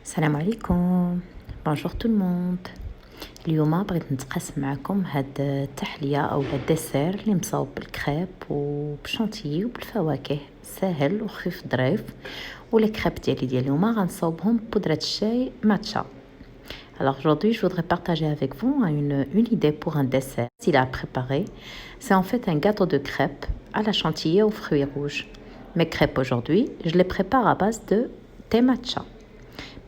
السلام عليكم. بونجور تو الموند. اليوم بغيت نتقاسم معكم هاد التحليه او الديسير اللي مصاوب بالكريب وبشونتيي وبالفواكه، ساهل وخفيف ظريف. ولي كريب ديال اليوم غنصاوبهم ببودره الشاي ماتشا. Alors aujourd'hui, je voudrais partager avec vous une idée pour un dessert. Il à préparer, c'est en fait un gâteau de crêpes à la chantilly aux fruits rouges. Mes crêpes aujourd'hui, je les prépare à base de thé matcha.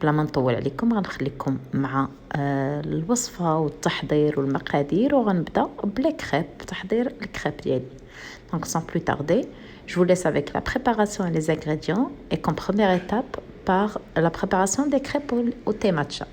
بلا ما نطول عليكم غنخليكم مع الوصفه والتحضير والمقادير، وغنبدا بلي كريب، تحضير الكريب ديالي. Donc sans plus tarder, je vous laisse avec la préparation et les ingrédients, et comme première étape par la préparation des crêpes au thé matcha.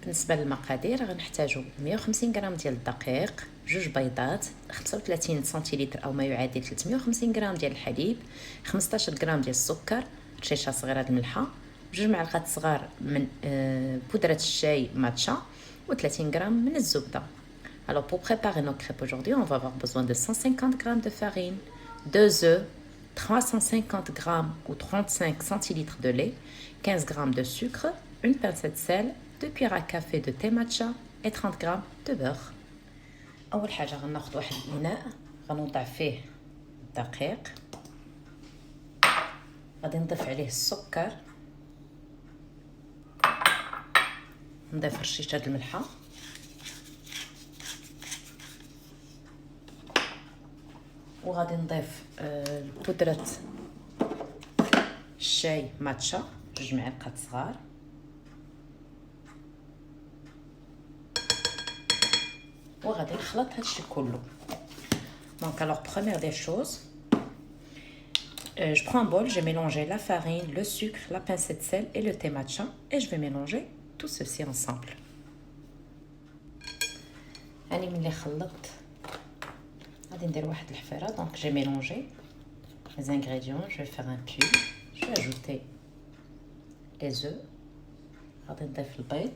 بالنسبه للمقادير غنحتاجو 150 غرام ديال الدقيق، 2 بيضات، 35 سنتيلتر او ما يعادل 350 غرام ديال الحليب، 15 غرام ديال السكر، رشيشه صغيره د الملحه، 2 معلقات صغار من بودره الشاي ماتشا، و30 غرام من الزبده. Alors pour préparer nos crêpes aujourd'hui, on va avoir besoin de 150 g de farine, 2 œufs, 350 g ou 35 centilitres de lait, 15 g de sucre, une pincée de sel, 2 cuillères à café de thé matcha et 30 g de beurre. أول حاجة غناخد واحد الإناء غنوضع فيه الدقيق، غادي نضيف عليه السكر، نضيف رشيشة د الملحة، وغادي نضيف بودرة الشاي ماتشا 2 معالق صغار، وغادي نخلط هادشي كله. Donc alors première des choses, je prends un bol, j'ai mélangé la farine, le sucre, la pincée de sel et le thé matcha, et je vais mélanger tout ceci ensemble. هاني ملي خلطت غادي ندير واحد الحفيره. Donc j'ai mélangé les ingrédients, je vais faire un pull, je vais ajouter les œufs، غادي نضيف البيض،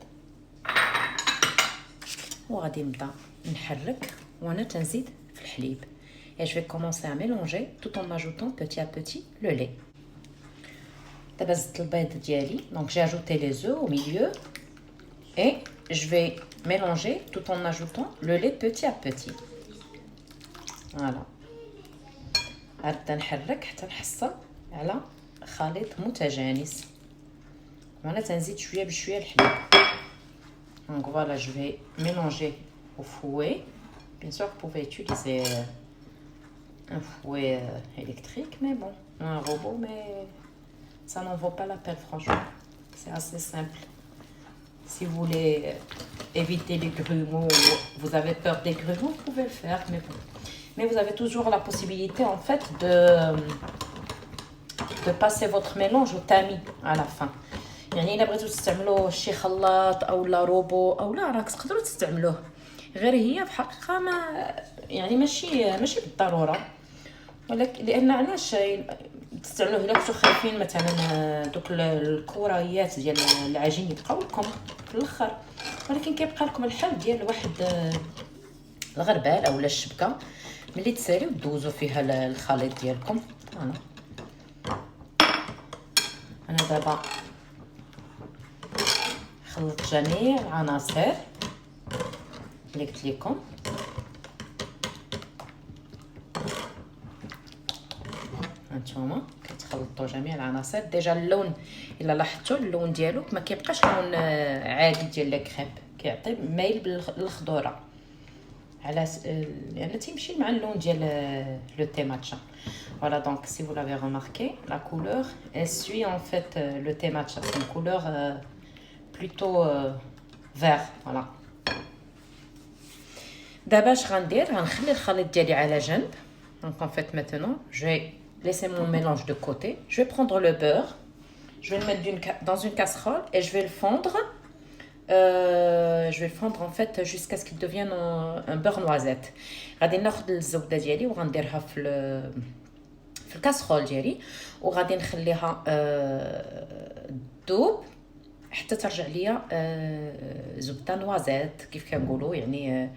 وغادي نبدا نحرك وانا تنزيد في الحليب. Et je vais commencer à mélanger tout en ajoutant petit à petit le lait. دابا زدت البيض ديالي، donc j'ai ajouté les œufs au milieu et je vais mélanger tout en ajoutant le lait petit à petit. Voilà. غنبدا نحرك حتى نحصل على خليط متجانس، وانا تنزيد شويه بشويه الحليب. Donc voilà, je vais mélanger au fouet. Bien sûr, vous pouvez utiliser un fouet électrique, mais bon, un robot, mais ça n'en vaut pas la peine, franchement. C'est assez simple. Si vous voulez éviter les grumeaux, vous avez peur des grumeaux, vous pouvez le faire, mais bon. Mais vous avez toujours la possibilité, en fait, de passer votre mélange au tamis à la fin. يعني الا بغيتو تستعملوا شي خلاط او لا روبو او لا، راك تقدروا تستعملوه، غير هي في حقيقه ما يعني ماشي بالضروره، ولكن لان علاش تستعملوه الا كنتو خايفين مثلا دوك الكريات ديال العجين يبقاو لكم في الاخر، ولكن كيبقى لكم الحل ديال واحد الغربال او الشبكه ملي تساليو دوزوا فيها الخليط ديالكم. انا دابا خلط جميع العناصر اللي قلت لكم. هانتوما كتخلطوا جميع العناصر. ديجا اللون الا لاحظتوا اللون ديالو ما كيبقاش لون عادي ديال لا كريب، كيعطي مايل بالخضوره على لان تيمشي مع اللون ديال لو thé matcha. Voilà, donc si vous l'avez remarqué, la couleur elle suit en fait le thé matcha, c'est une couleur plutôt vert. Voilà. دابا اش غندير، غنخلي الخليط ديالي على جنب. Donc en fait maintenant je vais laisser mon mélange de côté, je vais prendre le beurre, je vais le mettre dans une casserole et je vais le fondre. Je vais le fondre en fait jusqu'à ce qu'il devienne un beurre noisette. غادي ناخذ الزبده ديالي وغنديرها في الكاسرول ديالي، وغادي نخليها دوب حتى ترجع ليا زبده نوازيت كيف كنقولوا يعني.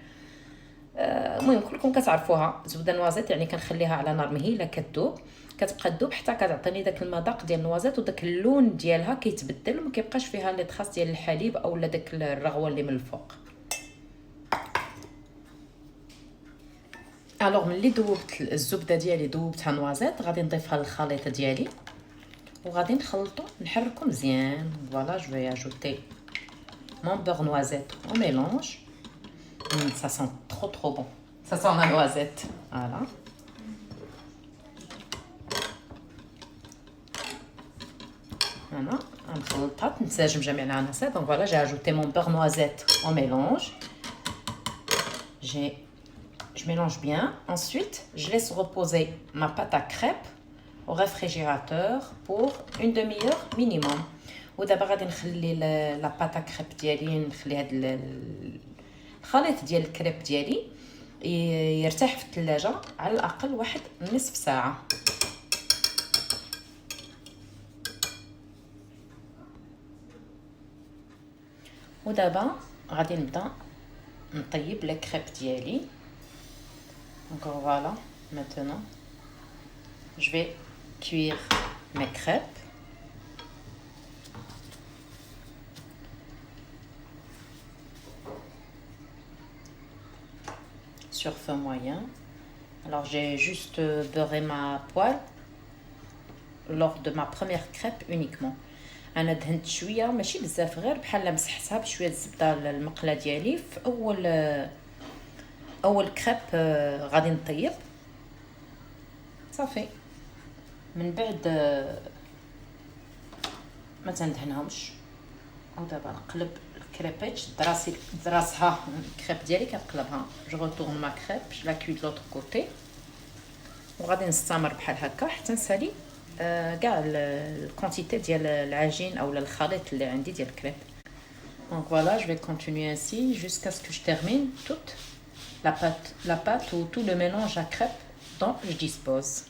المهم كلكم كتعرفوها زبده نوازيت، يعني كنخليها على نار مهيله كتذوب، كتبقى تذوب حتى كتعطيني داك المذاق ديال النوازيت، وداك اللون ديالها كيتبدل وما كيبقاش فيها لي تخاص ديال الحليب اولا داك الرغوه اللي من الفوق. الوغ ملي ذوبت الزبده ديالي ذوبتها نوازيت، غادي نضيفها للخليط ديالي وغادي نخلطو نحركو مزيان. فوالا جو في اجوتي مون بور نوازيت او ميلونج. ça sent trop bon, ça sent la noisette. Voilà. Voilà, نخلطها تنسجم جميع العناصر. Donc voilà, j'ai ajouté mon beurre noisette au mélange. Je mélange bien. Ensuite, je laisse reposer ma pâte à crêpes au réfrigérateur pour une demi-heure minimum. ودابا غادي نخلي لا بâte à crêpes ديالي، نخلي هاد الخليط ديال الكريب ديالي يرتاح في الثلاجه على الاقل واحد نصف ساعه. ودابا غادي نبدا نطيب لي كريب ديالي. دونك فوالا maintenant je vais cuire mes crêpes. Sur feu moyen. Alors j'ai juste beurré ma poêle lors de ma première crêpe uniquement. انا دهنت شويه ماشي بزاف، غير بحال مسحتها بشويه الزبده المقله ديالي في اول كريب غادي نطيب صافي. من بعد ما تندهنهمش. ودابا نقلب الكريبيت، دراسها الكريب ديالي كنقلبها. جو رetourne ما كريب، جو لا كوي دو لوطر كوتي، وغادي نستمر بحال هكا حتى نسالي كاع الكونتيتي ديال العجين او الخليط اللي عندي ديال الكريب. Donc voilà, je vais continuer ainsi jusqu'à ce que je termine toute la pâte ou tout le mélange à crêpes dont je dispose.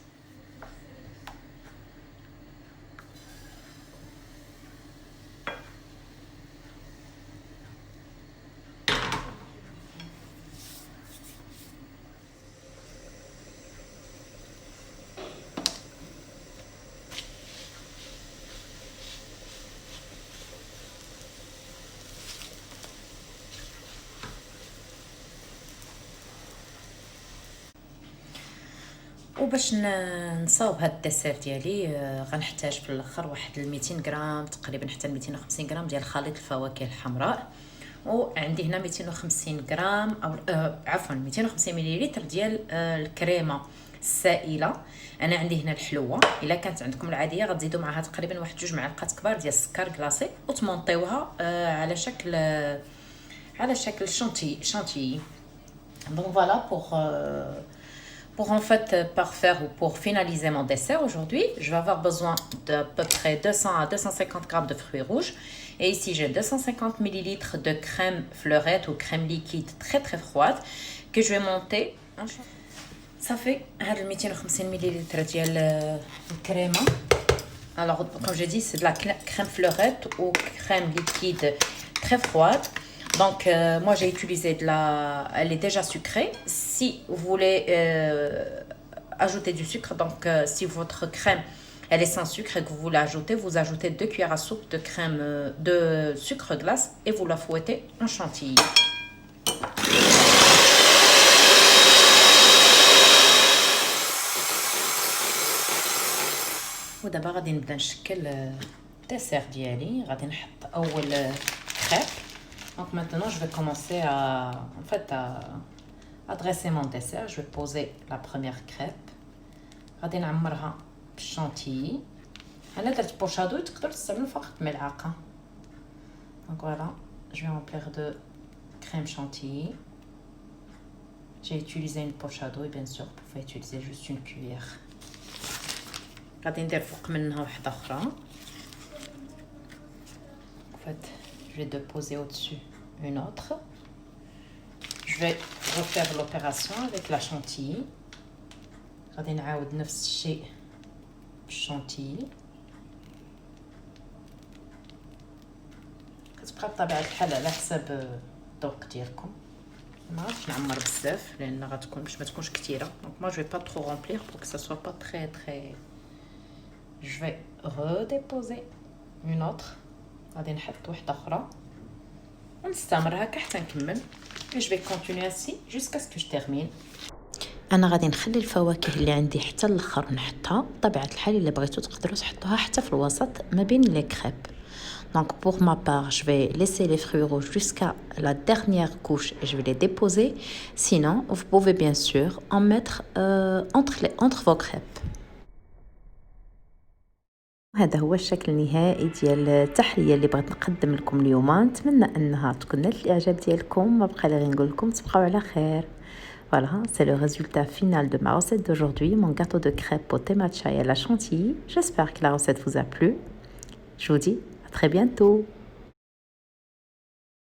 وباش نصاوب هاد الديسير ديالي غنحتاج في الاخر واحد 200 غرام تقريبا حتى 250 غرام ديال خليط الفواكه الحمراء. وعندي هنا 250 غرام او عفوا 250 مليلتر ديال الكريمه السائله. انا عندي هنا الحلوه، الا كانت عندكم العاديه غتزيدوا معها تقريبا واحد 2 معالق كبار ديال السكر كلاصي وتمونطيوها على شكل شانتيي. Donc voilà pour en fait parfaire ou pour finaliser mon dessert aujourd'hui, je vais avoir besoin d'à peu près 200 à 250 grammes de fruits rouges. Et ici, j'ai 250 millilitres de crème fleurette ou crème liquide très très froide que je vais monter. Ça fait 250 millilitres de crème. Alors, comme je dis, c'est de la crème fleurette ou crème liquide très froide. Donc, moi, j'ai utilisé elle est déjà sucrée. Si vous voulez ajouter du sucre, donc si votre crème, elle est sans sucre et que vous voulez ajouter, vous ajoutez 2 cuillères à soupe de crème de sucre glace et vous la fouettez en chantilly. ودابا غادي نبدا نشكل الديسير ديالي. غادي نحط اول كريب. Donc maintenant, je vais commencer à dresser mon dessert. Je vais poser la première crêpe. غادي نعمرها بالشانتيي. انا درت بوشادو، تقدر تستعملوا فقط ملعقه. Donc voilà, je vais remplir de crème chantilly. J'ai utilisé une poche à dos et bien sûr, vous pouvez utiliser juste une cuillère. غادي ندير فوق منها واحده اخرى. En fait, je vais déposer au-dessus une autre. Je vais refaire l'opération avec la chantilly. غادي نعاود نفس الشيء بالشانتيي. واخا بطبيعه الحال على حساب الذوق ديالكم. ما غاديش نعمر بزاف لان غتكون باش ما تكونش كثيره. دونك moi je vais pas trop remplir pour que ça soit pas très très. Je vais redéposer une autre. غادي نحط واحده اخرى ونستمر هكا حتى نكمل. et je vais continuer ainsi jusqu'à ce que je termine. انا غادي نخلي الفواكه اللي عندي حتى الاخر نحطها. بطبيعه الحال الا بغيتو تقدروا تحطوها حتى في الوسط ما بين لي كريب. Donc pour ma part, je vais laisser les fruits rouges jusqu'à la dernière couche et je vais les déposer. Sinon, vous pouvez bien sûr en mettre entre vos crêpes. هذا هو الشكل النهائي ديال التحليه اللي بغيت نقدم لكم اليوم. نتمنى انها تكون نالت الاعجاب ديالكم. ما بقى لي غير نقول لكم تبقاو على خير. Voilà, c'est le résultat final de ma recette d'aujourd'hui, mon gâteau de crêpes au thé matcha et à la chantilly. J'espère que la recette vous a plu. Je vous dis à très bientôt.